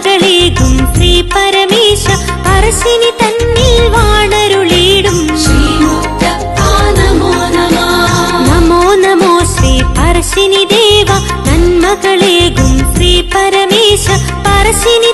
നന്മകളേകും ശ്രീ പരമേശ പറശ്ശിനി തന്നിൽ വാണരുളിയിടും നമോ നമോ ശ്രീ പറശ്ശിനി ദേവ നന്മകളേകും ശ്രീ പരമേശ പറശ്ശിനി